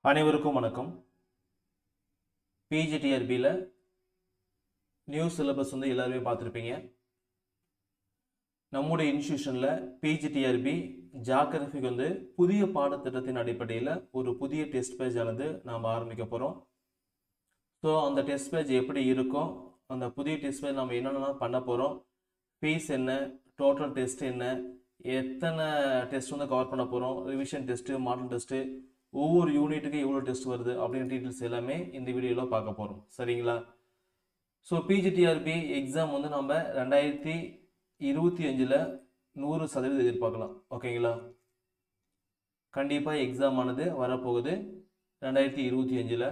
அனைவருக்கும் வணக்கம். பிஜிடிஆர்பியில் new syllabus எல்லாருமே பார்த்துருப்பீங்க. நம்முடைய இன்ஸ்டியூஷனில் பிஜிடிஆர்பி ஜியோகிராஃபிக்கு புதிய பாடத்திட்டத்தின் அடிப்படையில் ஒரு புதிய டெஸ்ட் பேஜ் ஆனது நாம் ஆரம்பிக்க போகிறோம். ஸோ அந்த டெஸ்ட் பேஜ் எப்படி இருக்கும், அந்த புதிய டெஸ்ட் பேஜ் நம்ம என்னென்னலாம் பண்ண போகிறோம், ஃபீஸ் என்ன, டோட்டல் டெஸ்ட் என்ன, எத்தனை டெஸ்ட் கவர் பண்ண போகிறோம், ரிவிஷன் டெஸ்ட்டு, மாடல் டெஸ்ட்டு, ஒவ்வொரு யூனிட்டுக்கு எவ்வளோ டெஸ்ட் வருது அப்படிங்கிற டீட்டெயில்ஸ் எல்லாமே இந்த வீடியோவில் பார்க்க போகிறோம். சரிங்களா? ஸோ பிஜிடிஆர்பி எக்ஸாம் நம்ம 2025 100% எதிர்பார்க்கலாம். ஓகேங்களா? கண்டிப்பாக எக்ஸாம் ஆனது வரப்போகுது 2025.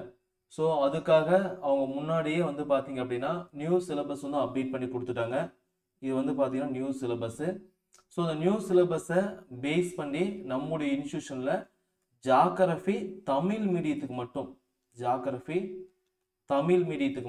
ஸோ அதுக்காக அவங்க முன்னாடியே பார்த்தீங்க அப்படின்னா நியூ சிலபஸ் அப்டேட் பண்ணி கொடுத்துட்டாங்க. இது பார்த்தீங்கன்னா நியூ சிலபஸ்ஸு. ஸோ அந்த நியூ சிலபஸை பேஸ் பண்ணி நம்முடைய இன்ஸ்டியூஷனில் ஜியோகிராஃபி தமிழ் மீடியத்துக்கு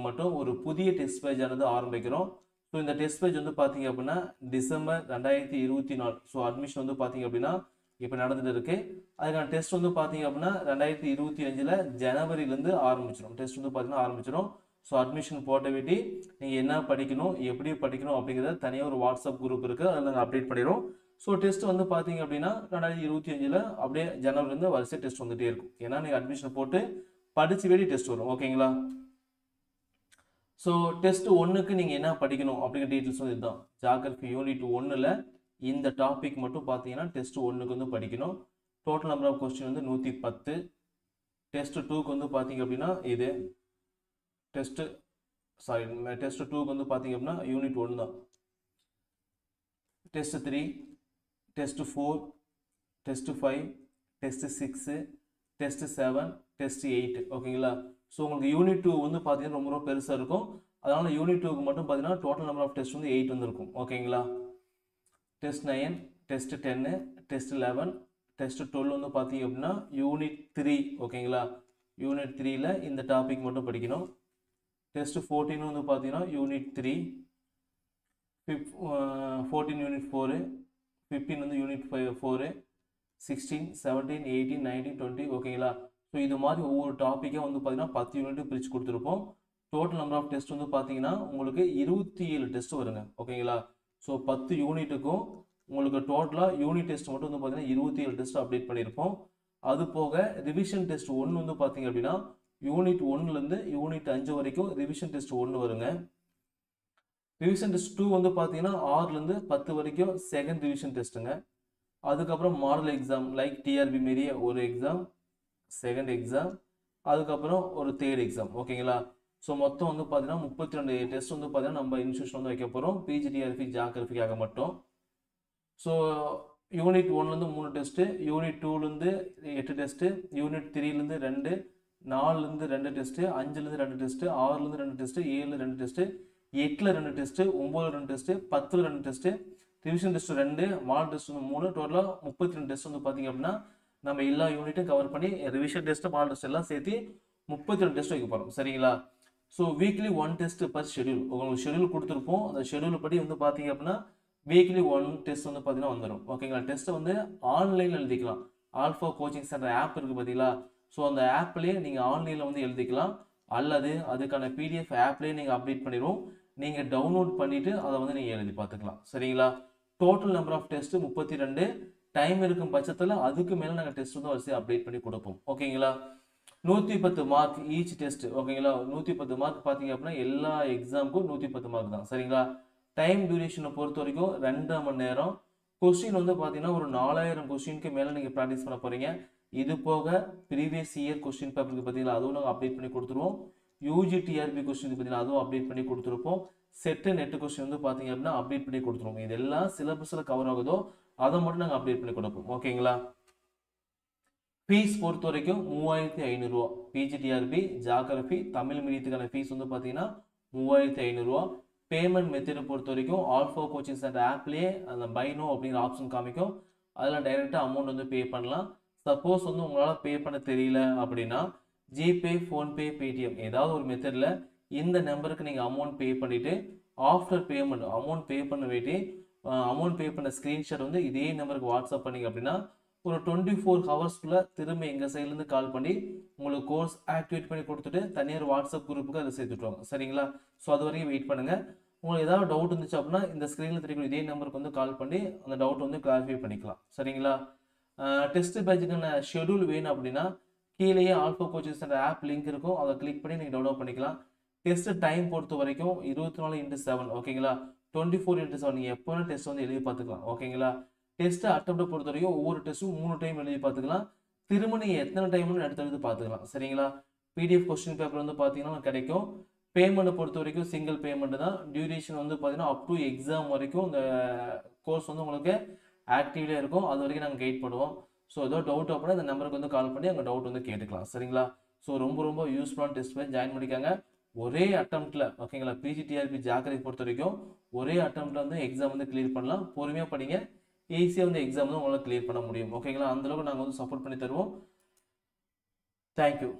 மட்டும் ஒரு புதிய டெஸ்ட் பேஜ் ஆனது ஆரம்பிக்கிறோம். ஸோ இந்த டெஸ்ட் பேஜ் பார்த்தீங்க அப்படின்னா டிசம்பர் 2024. ஸோ அட்மிஷன் பார்த்தீங்க அப்படின்னா இப்போ நடந்துட்டு இருக்கு. அதுக்கான டெஸ்ட் பார்த்தீங்க அப்படின்னா 2025 ஜனவரியிலேருந்து ஆரம்பிச்சிடும். டெஸ்ட் பார்த்தீங்கன்னா ஆரம்பிச்சிடும். ஸோ அட்மிஷன் போட்ட வேண்டி நீங்கள் என்ன படிக்கணும், எப்படி படிக்கணும் அப்படிங்கிறத தனியாக ஒரு வாட்ஸ்அப் குரூப் இருக்குது, அதில் நாங்கள் அப்டேட் பண்ணிடுறோம். ஸோ டெஸ்ட் பார்த்தீங்க அப்படின்னா 2025 அப்படியே ஜனவரிலேருந்து வரிசை டெஸ்ட் வந்துகிட்டே இருக்கும். ஏன்னா நீங்கள் அட்மிஷன் போட்டு படித்து வேண்டி டெஸ்ட் வரும். ஓகேங்களா? ஸோ டெஸ்ட் 1க்கு நீங்கள் என்ன படிக்கணும் அப்படிங்கிற டீட்டெயில்ஸ் இதுதான். ஜியோகிராஃபி யூனிட் 1ல் இந்த டாபிக் மட்டும் பார்த்தீங்கன்னா டெஸ்ட் 1க்கு படிக்கணும். Total number of question 110. Test 2க்கு பார்த்தீங்க அப்படின்னா இது டெஸ்ட் 2க்கு பார்த்தீங்க அப்படின்னா யூனிட் 1 தான். Test 3, test 4, test 5, test 6, test 7, test 8. ஓகேங்களா? ஸோ உங்களுக்கு யூனிட் 2 பார்த்தீங்கன்னா ரொம்ப பெருசாக இருக்கும். அதனால் யூனிட் 2க்கு மட்டும் பார்த்தீங்கன்னா டோட்டல் நம்பர் ஆஃப் டெஸ்ட் 8 இருக்கும். ஓகேங்களா? டெஸ்ட் 9, டெஸ்ட் 10, டெஸ்ட் 11, டெஸ்ட் 12 பார்த்தீங்க அப்படின்னா யூனிட் 3. ஓகேங்களா? யூனிட் 3ல் இந்த டாபிக் மட்டும் படிக்கணும். டெஸ்ட் 14 பார்த்தீங்கன்னா யூனிட் 3, 14 யூனிட் 4, 15 யூனிட் 4, 16, 17, 18, 19, 20. ஓகேங்களா? ஸோ இது மாதிரி ஒவ்வொரு டாப்பிக்காக பார்த்தீங்கன்னா 10 யூனிட் பிரித்து கொடுத்துருப்போம். டோட்டல் நம்பர் ஆஃப் டெஸ்ட் பார்த்தீங்கன்னா உங்களுக்கு 27 டெஸ்ட் வருங்க. ஓகேங்களா? ஸோ 10 யூனிட்டுக்கும் உங்களுக்கு டோட்டலாக யூனிட் டெஸ்ட் மட்டும் பார்த்தீங்கன்னா 27 டெஸ்ட் அப்டேட் பண்ணியிருப்போம். அது போக ரிவிஷன் டெஸ்ட் 1 பார்த்தீங்க அப்படின்னா யூனிட் 1லேருந்து யூனிட் 5 வரைக்கும் ரிவிஷன் டெஸ்ட் 1 வருங்க. ரிவிஷன் டெஸ்ட் 2 பார்த்தீங்கன்னா 6லேருந்து 10 வரைக்கும் செகண்ட் ரிவிஷன் டெஸ்ட்டுங்க. அதுக்கப்புறம் மாடல் எக்ஸாம் லைக் டிஆர்பி மாரியே ஒரு எக்ஸாம், செகண்ட் எக்ஸாம், அதுக்கப்புறம் ஒரு தேர்ட் எக்ஸாம். ஓகேங்களா? ஸோ மொத்தம் பார்த்தீங்கன்னா 32 டெஸ்ட் பார்த்தீங்கன்னா நம்ம இன்ஸ்டியூஷன் வைக்க போகிறோம் பிஜிடிஆர்பி ஜியோகிராஃபிக்காக மட்டும். ஸோ யூனிட் 1லேருந்து 3 டெஸ்ட்டு, யூனிட் 2லேருந்து 8 டெஸ்ட்டு, யூனிட் 3லேருந்து 2, 4லேருந்து 2 டெஸ்ட்டு, 5லேருந்து 2 டெஸ்ட்டு, 6லேருந்து 2 டெஸ்ட்டு, 7ல் 2 டெஸ்ட்டு, 8ல் 2 டெஸ்ட்டு, 9ல் 2 டெஸ்ட்டு, 10ல் 2 test, revision test 2, model test 3, டோட்டலாக 32 டெஸ்ட் பார்த்தீங்க அப்படின்னா நம்ம எல்லா யூனிட்டும் கவர் பண்ணி ரிவிஷன் டெஸ்ட், மாடல் டெஸ்ட் எல்லாம் சேர்த்து 32 டெஸ்ட் வைக்க போகிறோம். சரிங்களா? So weekly 1 test per schedule உங்களுக்கு ஷெடியூல் கொடுத்துருப்போம். அந்த ஷெடியூல் படி பார்த்தீங்க அப்படின்னா வீக்லி 1 டெஸ்ட் பார்த்தீங்கன்னா வந்துடும். ஓகேங்களா? டெஸ்ட்டை ஆன்லைனில் எழுதிக்கலாம். ஆல்ஃபா கோச்சிங் சென்டர் ஆப் இருக்குது பார்த்தீங்களா? ஸோ அந்த ஆப்லேயே நீங்கள் ஆன்லைனில் எழுதிக்கலாம், அல்லது அதுக்கான பிடிஎஃப் ஆப்லேயே நீங்கள் அப்டேட் பண்ணிடுவோம். நீங்கள் டவுன்லோட் பண்ணிவிட்டு அதை நீங்கள் எழுதி பார்த்துக்கலாம். சரிங்களா? Total number of test 32. Time இருக்கும் பட்சத்தில் அதுக்கு மேலே நாங்கள் டெஸ்ட் வரிசையை அப்டேட் பண்ணி கொடுப்போம். ஓகேங்களா? 110 மார்க் ஈச் டெஸ்ட். ஓகேங்களா? 110 மார்க் பார்த்தீங்க அப்படின்னா எல்லா எக்ஸாமுக்கும் 110 மார்க் தான். சரிங்களா? டைம் டியூரேஷனை பொறுத்த வரைக்கும் 2 மணி நேரம். கொஸ்டின் பார்த்தீங்கன்னா ஒரு 4000 கொஸ்டினுக்கு மேலே நீங்கள் ப்ராக்டிஸ் பண்ண போகிறீங்க. இது போக ப்ரீவியஸ் இயர் கொஸ்டின் பேப்பருக்கு பார்த்தீங்கன்னா அதுவும் நாங்கள் அப்டேட் பண்ணி கொடுத்துருவோம். யூஜிடிஆர்பி கொஸ்டின் பார்த்தீங்கன்னா அதுவும் அப்டேட் பண்ணி கொடுத்துருப்போம். செட்டு நெட்டு கொஸ்டின் பார்த்தீங்க அப்படின்னா அப்டேட் பண்ணி கொடுத்துருவோம். இதெல்லாம் சிலபஸில் கவர் ஆகுதோ அதை மட்டும் நாங்கள் அப்டேட் பண்ணி கொடுப்போம். ஓகேங்களா? ஃபீஸ் பொறுத்த வரைக்கும் 3500 ரூபா. பிஜிடிஆர்பி ஜியோகிராஃபி தமிழ் மீடியத்துக்கான ஃபீஸ் பார்த்தீங்கன்னா 3500 ரூபா. பேமெண்ட் மெத்தடை பொறுத்த வரைக்கும் ஆல்ஃபா கோச்சிங் சென்டர் ஆப்லேயே அந்த பைனோ அப்படிங்கிற ஆப்ஷன் காமிக்கும். அதில் டைரெக்டாக அமௌண்ட் பே பண்ணலாம். சப்போஸ் உங்களால் பே பண்ண தெரியல அப்படின்னா ஜிபே, ஃபோன்பே, பேடிஎம் ஏதாவது ஒரு மெத்தடில் இந்த நம்பருக்கு நீங்கள் அமௌண்ட் பே பண்ணிவிட்டு ஆஃப்டர் பேமெண்ட் அமௌண்ட் பே பண்ண வேண்டி அமௌண்ட் பே பண்ண ஸ்க்ரீன்ஷாட் இதே நம்பருக்கு வாட்ஸ்அப் பண்ணிங்க அப்படின்னா ஒரு 24 ஹவர்ஸ்க்குள்ள திரும்ப எங்கள் சைட்லேருந்து கால் பண்ணி உங்களுக்கு கோர்ஸ் ஆக்டிவேட் பண்ணி கொடுத்துட்டு தனியார் வாட்ஸ்அப் குரூப்புக்கு அதை சேர்த்துட்டுவாங்க. சரிங்களா? ஸோ அது வரைக்கும் வெயிட் பண்ணுங்கள். உங்களுக்கு ஏதாவது டவுட் இருந்துச்சு அப்படின்னா இந்த ஸ்க்ரீனில் தெரியக்கூடிய இதே நம்பருக்கு வந்து கால் பண்ணி அந்த டவுட் வந்து கிளாரிஃபை பண்ணிக்கலாம். சரிங்களா? டெஸ்ட் பேட்சுக்கான ஷெடியூல் வேணும் அப்படின்னா கீழேயே alpha coaching centre of link இருக்கும், அதை கிளிக் பண்ணி நீங்கள் டவுன்லோட் பண்ணிக்கலாம். டெஸ்ட் டைம் பொறுத்த வரைக்கும் 24x7. ஓகேங்களா? 24x7 நீங்கள் எப்போ வேணால் டெஸ்ட் வந்து எழுதி பார்த்துக்கலாம். ஓகேங்களா? டெஸ்ட் அட்டெம்ப்ட் பொறுத்த வரைக்கும் ஒவ்வொரு டெஸ்ட்டும் 3 டைம் எழுதி பார்த்துக்கலாம். திரும்ப நீங்கள் எத்தனை டைம்னு எடுத்து பார்த்துக்கலாம். சரிங்களா? பிடிஎஃப் கொஸ்டின் பேப்பர் வந்து பார்த்தீங்கன்னா கிடைக்கும். பேமெண்ட்டை பொறுத்த வரைக்கும் சிங்கிள் பேமெண்ட் தான். டியூரேஷன் வந்து பார்த்தீங்கன்னா அப் டு எக்ஸாம் வரைக்கும் இந்த கோர்ஸ் வந்து உங்களுக்கு ஆக்டிவ்லேயே இருக்கும். அது வரைக்கும் நாங்கள் கைட் பண்ணுவோம். ஸோ ஏதோ டவுட் அப்படின்னா இந்த நம்பருக்கு வந்து கால் பண்ணி அங்கே டவுட் வந்து கேட்டுக்கலாம். சரிங்களா? ஸோ ரொம்ப யூஸ்ஃபுல்லான டெஸ்ட் பேட்ச் ஜாயின் பண்ணிக்காங்க. ஒரே அட்டெம்ப்ட்ல ஓகேங்களா? பிஜிடிஆர்பி ஜாக்கிரதை பொறுத்த வரைக்கும் ஒரே அட்டெம்ப்ட்ல வந்து எக்ஸாம் வந்து கிளியர் பண்ணலாம். பொறுமையாக படிங்க, ஈஸியாக வந்து எக்ஸாம் வந்து உங்களால் கிளியர் பண்ண முடியும். ஓகேங்களா? அந்தளவுக்கு நாங்கள் வந்து சப்போர்ட் பண்ணி தருவோம். தேங்க்யூ.